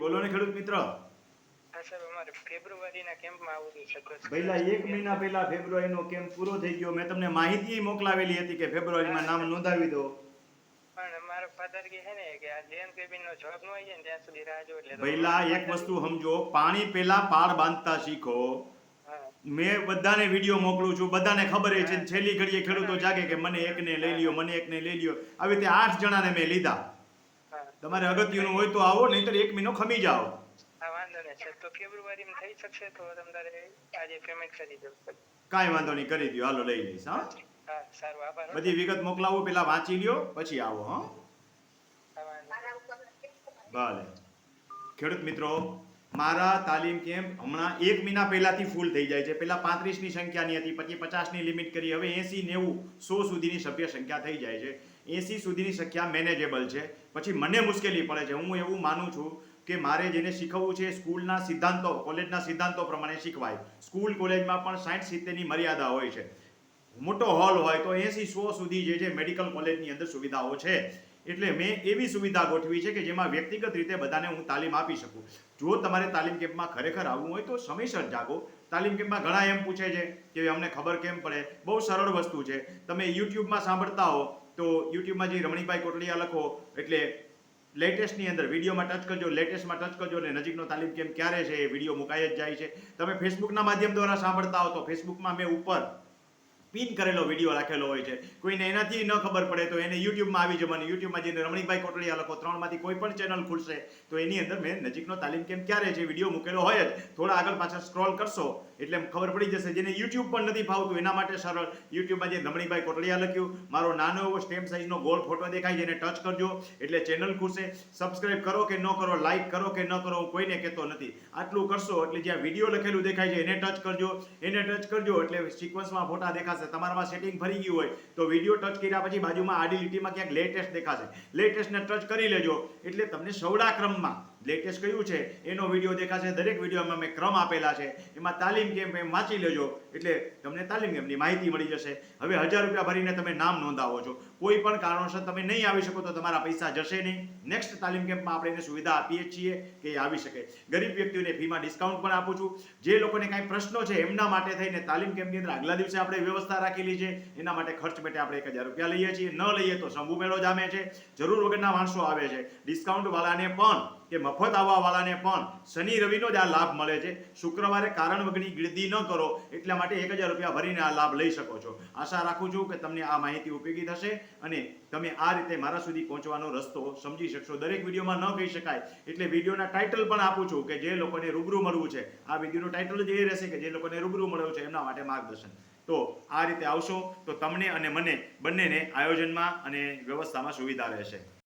બોલો ને ખેડૂત મિત્ર. સાહેબ અમારે ફેબ્રુઆરીના કેમ્પમાં આવવું છે. પહેલા 1 મહિના પહેલા ફેબ્રુઆરીનો કેમ્પ પૂરો થઈ ગયો. મેં તમને માહિતી મોકલાવેલી હતી કે ફેબ્રુઆરીમાં નામ નોંધાવી દો. પણ મારો ફાધર કહે છે ને કે આ જેમ કેબિનનો જોબ ન આવી જાય ને ત્યાં સુધી રાહ જો. એટલે પહેલા એક વસ્તુ સમજો, પાણી પહેલા પાળ બાંધતા શીખો. મેં બધાને વિડીયો મોકલું છું, બધાને ખબર છે. છેલ્લી ઘડીએ ખેડૂતો જાગે કે મને એકને લઈ લ્યો, મને એકને લઈ લ્યો. આવી રીતે 8 જણાને મેં લીધા. તમારે અગત્યનું હોય તો આવો, નહીતર 1 મહિનો ખમી જાઓ. વાંધો નહીં સાહેબ, તો ફેબ્રુઆરીમાં થઈ શકશે તો તમારે આજે પેમેન્ટ કરી દો. કાંઈ વાંધો નહીં, કરી દો. હાલો લઈ લઈશ. હા સારું, આભાર. બધી વિગત મોકલાવું, પેલા વાંચી લ્યો પછી આવો. હા ભલે. ખેડૂત મિત્રો, મારા તાલીમ કેમ્પ હમણાં 1 મહિના પહેલાથી ફૂલ થઈ જાય છે. પહેલા 35ની સંખ્યાની હતી, પછી 50ની લિમિટ કરી, હવે 80, 90, 100 સુધીની સભ્ય સંખ્યા થઈ જાય છે. 80 સુધીની સંખ્યા મેનેજેબલ છે. પછી મને મુશ્કેલી પડે છે. હું એવું માનું છું કે મારે જેને શીખવવું છે સ્કૂલના સિદ્ધાંતો, કોલેજના સિદ્ધાંતો પ્રમાણે શીખવાય. સ્કૂલ કોલેજમાં પણ 60-70ની મર્યાદા હોય છે. મોટો હોલ હોય તો 80-100 સુધી જે છે મેડિકલ કોલેજની અંદર સુવિધાઓ છે. એટલે મેં એવી સુવિધા ગોઠવી છે કે જેમાં વ્યક્તિગત રીતે બધાને હું તાલીમ આપી શકું. જો તમારે તાલીમ કેમ્પમાં ખરેખર આવવું હોય તો સમયસર જાગો. તાલીમ કેમ્પમાં ઘણા એમ પૂછે છે કે અમને ખબર કેમ પડે. બહુ સરળ વસ્તુ છે. તમે યુટ્યુબમાં સાંભળતા હો તો યુટ્યુબમાં જે રમણીકભાઈ કોટડિયા લખો એટલે લેટેસ્ટની અંદર વિડીયોમાં ટચ કરજો, લેટેસ્ટમાં ટચ કરજો અને નજીકનો તાલીમ કેમ્પ ક્યારે છે એ વિડીયો મુકાઈ જ જાય છે. તમે ફેસબુકના માધ્યમ દ્વારા સાંભળતા હો તો ફેસબુકમાં મેં ઉપર પિન કરેલો વિડીયો રાખેલો હોય છે. કોઈને એનાથી ન ખબર પડે તો એને યુટ્યુબમાં આવી જવાનું. યુટ્યુબમાં જઈને રમણીકભાઈ કોટડિયા લખો, 3માંથી કોઈ પણ ચેનલ ખુલશે તો એની અંદર મેં નજીકનો તાલીમ કેમ્પ ક્યારે છે વિડીયો મૂકેલો હોય જ. થોડા આગળ પાછળ સ્ક્રોલ કરશો એટલે ખબર પડી જશે. જેને યુટ્યુબ પણ નથી ફાવતું એના માટે સરળ, યુટ્યુબમાં જે રમણીકભાઈ કોટડિયા લખ્યું, મારો નાનો એવો સ્ટેમ્પ સાઇઝનો ગોળ ફોટો દેખાય છે, એને ટચ કરજો એટલે ચેનલ ખુલશે. સબસ્ક્રાઇબ કરો કે ન કરો, લાઇક કરો કે ન કરો, હું કોઈને કહેતો નથી. આટલું કરશો એટલે જ્યાં વિડીયો લખેલું દેખાય છે એને ટચ કરજો. એને ટચ કરજો એટલે સિક્વન્સમાં ફોટા દેખાશે. તમારામાં સેટિંગ ફરી ગયું હોય તો વિડીયો ટચ કર્યા પછી બાજુમાં આડી લીટીમાં ક્યાંક લેટેસ્ટ દેખાશે. લેટેસ્ટને ટચ કરી લેજો એટલે તમને સવડા ક્રમમાં લેટેસ્ટ કયું છે એનો વિડીયો દેખાશે. દરેક વિડીયોમાં મેં ક્રમ આપેલા છે. એમાં તાલીમ કેમ્પ એમ વાંચી લેજો એટલે તમને તાલીમ કેમ્પની માહિતી મળી જશે. હવે 1000 રૂપિયા ભરીને તમે નામ નોંધાવો છો. કોઈ પણ કારણોસર તમે નહીં આવી શકો તો તમારા પૈસા જશે નહીં. નેક્સ્ટ તાલીમ કેમ્પમાં આપણે એને સુવિધા આપીએ છીએ કે એ આવી શકે. ગરીબ વ્યક્તિઓને ફીમાં ડિસ્કાઉન્ટ પણ આપું છું. જે લોકોને કાંઈ પ્રશ્નો છે એમના માટે થઈને તાલીમ કેમ્પની અંદર આગલા દિવસે આપણે વ્યવસ્થા રાખેલી છે. એના માટે ખર્ચ પેટે આપણે 1000 રૂપિયા લઈએ છીએ. ન લઈએ તો શંભુ મેળો જામે છે. જરૂર વગરના માણસો આવે છે. ડિસ્કાઉન્ટ વાળાને પણ કે મફત આવવા વાળાને પણ શનિ રવિનો જ આ લાભ મળે છે. શુક્રવારે કારણ વગરની ગીર્દી ન કરો એટલા માટે 1000 રૂપિયા ભરીને આ લાભ લઈ શકો છો. આશા રાખું છું કે તમને આ માહિતી ઉપયોગી થશે અને તમે આ રીતે મારા સુધી પહોંચવાનો રસ્તો સમજી શકશો. દરેક વિડીયોમાં ન કહી શકાય એટલે વિડીયોના ટાઇટલ પણ આપું છું કે જે લોકોને રૂબરૂ મળવું છે આ વિડીયોનું ટાઇટલ જ એ રહેશે કે જે લોકોને રૂબરૂ મળવું છે એમના માટે માર્ગદર્શન. તો આ રીતે આવશો તો તમને અને મને બંનેને આયોજનમાં અને વ્યવસ્થામાં સુવિધા રહેશે.